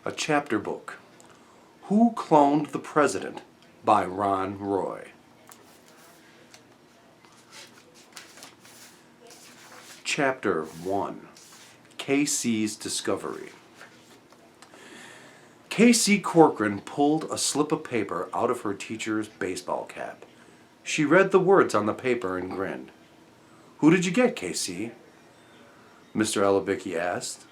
A chapter book. Who Cloned the President by Ron Roy. Chapter 1. K.C.'s Discovery. K.C. Corcoran pulled a slip of paper out of her teacher's baseball cap. She read the words on the paper and grinned. "Who did you get, K.C.?" Mr. Elabicki asked.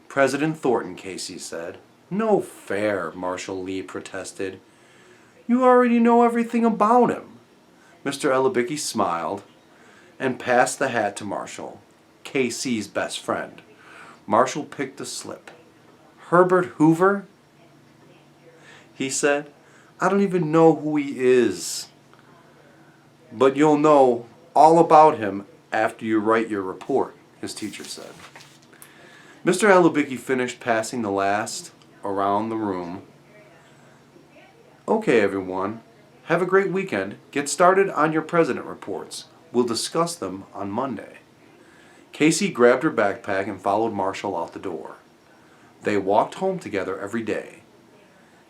"President Thornton," K.C. said. "No fair," Marshall Lee protested. "You already know everything about him." Mr. Elabicki smiled and passed the hat to Marshall, K.C.'s best friend. Marshall picked a slip. "Herbert Hoover?" he said. "I don't even know who he is." "But you'll know all about him after you write your report," his teacher said. Mr. Elabicki finished passing the last around the room. "Okay, everyone. Have a great weekend. Get started on your president reports. We'll discuss them on Monday." K.C. grabbed her backpack and followed Marshall out the door. They walked home together every day.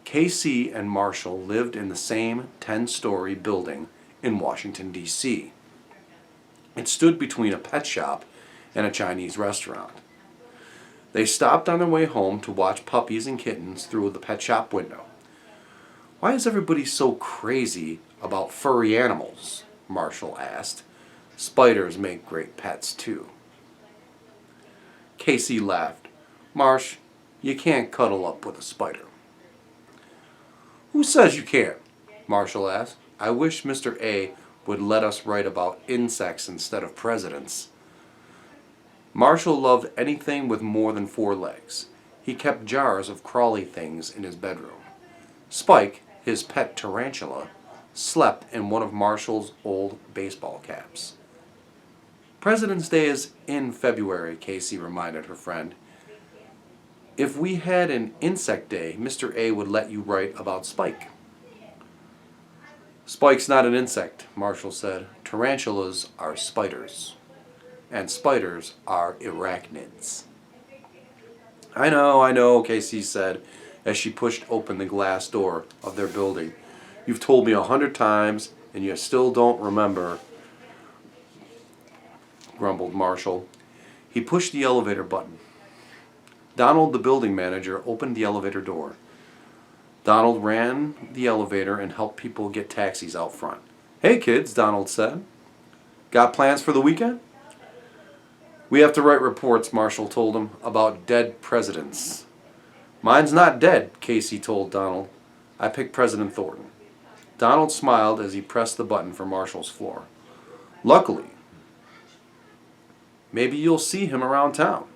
K.C. and Marshall lived in the same 10-story building in Washington, D.C. It stood between a pet shop and a Chinese restaurant. They stopped on their way home to watch puppies and kittens through the pet shop window. "Why is everybody so crazy about furry animals?" Marshall asked. "Spiders make great pets, too." K.C. laughed. "Marsh, you can't cuddle up with a spider." "Who says you can't?" Marshall asked. "I wish Mr. A would let us write about insects instead of presidents." Marshall loved anything with more than 4 legs. He kept jars of crawly things in his bedroom. Spike, his pet tarantula, slept in one of Marshall's old baseball caps. "President's Day is in February," K.C. reminded her friend. "If we had an insect day, Mr. A would let you write about Spike." "Spike's not an insect," Marshall said. "Tarantulas are spiders. And spiders are arachnids." I know, K.C. said as she pushed open the glass door of their building. "You've told me 100 times, and you still don't remember," grumbled Marshall. He pushed the elevator button. Donald, the building manager, opened the elevator door. Donald ran the elevator and helped people get taxis out front. "Hey, kids," Donald said. "Got plans for the weekend?" "We have to write reports," Marshall told him, "about dead presidents." "Mine's not dead," K.C. told Donald. "I picked President Thornton." Donald smiled as he pressed the button for Marshall's floor. "Luckily. Maybe you'll see him around town."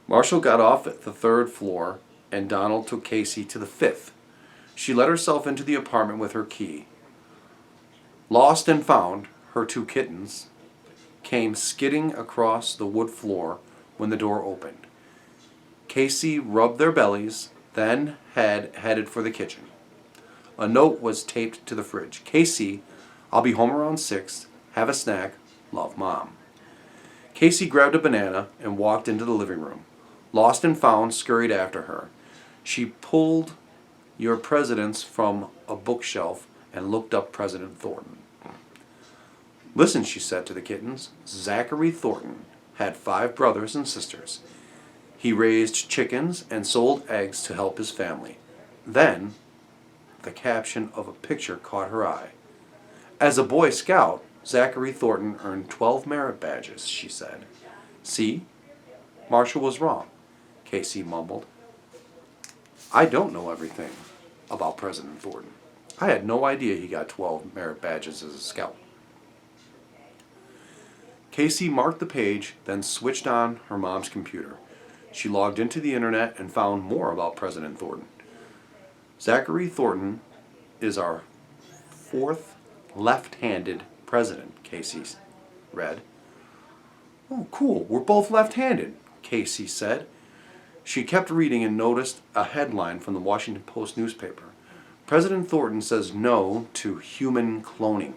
Marshall got off at the 3rd floor, and Donald took K.C. to the 5th. She let herself into the apartment with her key. Lost and Found, her 2 kittens, came skidding across the wood floor when the door opened. K.C. rubbed their bellies, then headed for the kitchen. A note was taped to the fridge. "K.C., I'll be home around 6. Have a snack. Love, Mom." K.C. grabbed a banana and walked into the living room. Lost and Found scurried after her. She pulled Your Presidents from a bookshelf and looked up President Thornton. "Listen," she said to the kittens. "Zachary Thornton had 5 brothers and sisters. He raised chickens and sold eggs to help his family. Then," the caption of a picture caught her eye. "As a Boy Scout, Zachary Thornton earned 12 merit badges," she said. "See? Marshall was wrong," K.C. mumbled. "I don't know everything about President Thornton. I had no idea he got 12 merit badges as a scout." K.C. marked the page, then switched on her mom's computer. She logged into the internet and found more about President Thornton. "Zachary Thornton is our 4th left-handed president," K.C. read. "Oh, cool. We're both left-handed," K.C. said. She kept reading and noticed a headline from the Washington Post newspaper. "President Thornton says no to human cloning."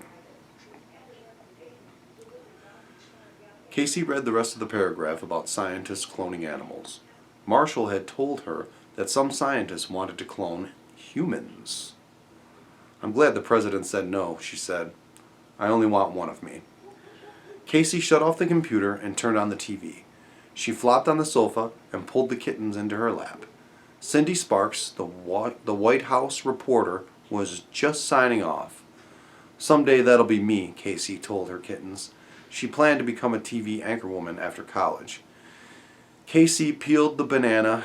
K.C. read the rest of the paragraph about scientists cloning animals. Marshall had told her that some scientists wanted to clone humans. I'm glad the president said no, she said. I only want one of me. Casey shut off the computer and turned on the TV. She flopped on the sofa and pulled the kittens into her lap. Cindy Sparks, the White House reporter, was just signing off. Someday that'll be me, Casey told her kittens. She planned to become a TV anchorwoman after college. Casey peeled the banana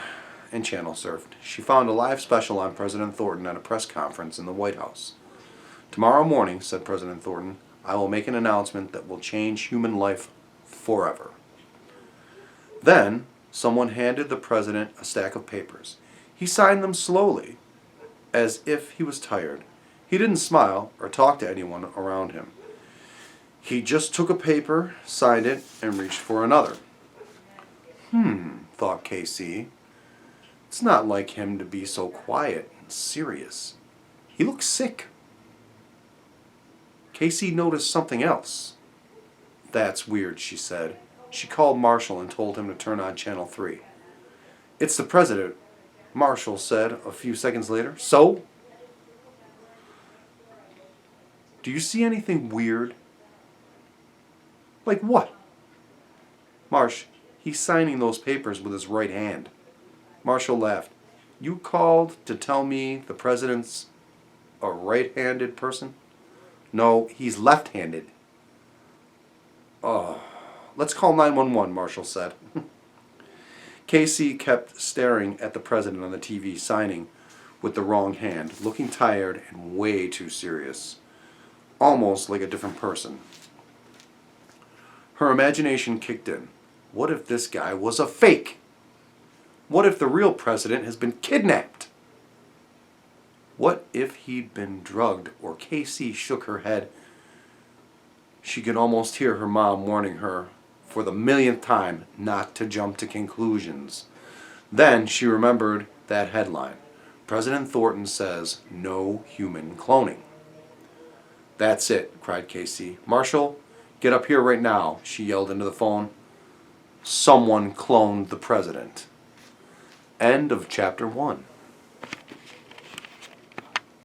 and channel surfed. She found a live special on President Thornton at a press conference in the White House. Tomorrow morning, said President Thornton, I will make an announcement that will change human life forever. Then, someone handed the president a stack of papers. He signed them slowly, as if he was tired. He didn't smile or talk to anyone around him. He just took a paper, signed it, and reached for another. Thought Casey. It's not like him to be so quiet and serious. He looks sick. Casey noticed something else. That's weird, she said. She called Marshall and told him to turn on Channel 3. It's the president, Marshall said a few seconds later. So? Do you see anything weird? Like what? Marsh, he's signing those papers with his right hand. Marshall laughed. You called to tell me the president's a right-handed person? No, he's left-handed. Oh, let's call 911, Marshall said. Casey kept staring at the president on the TV, signing with the wrong hand, looking tired and way too serious. Almost like a different person. Her imagination kicked in. What if this guy was a fake? What if the real president has been kidnapped? What if he'd been drugged? Or Casey shook her head. She could almost hear her mom warning her for the millionth time not to jump to conclusions. Then she remembered that headline. President Thornton says no human cloning. That's it, cried Casey. Marshall, get up here right now, she yelled into the phone. Someone cloned the president. End of chapter 1.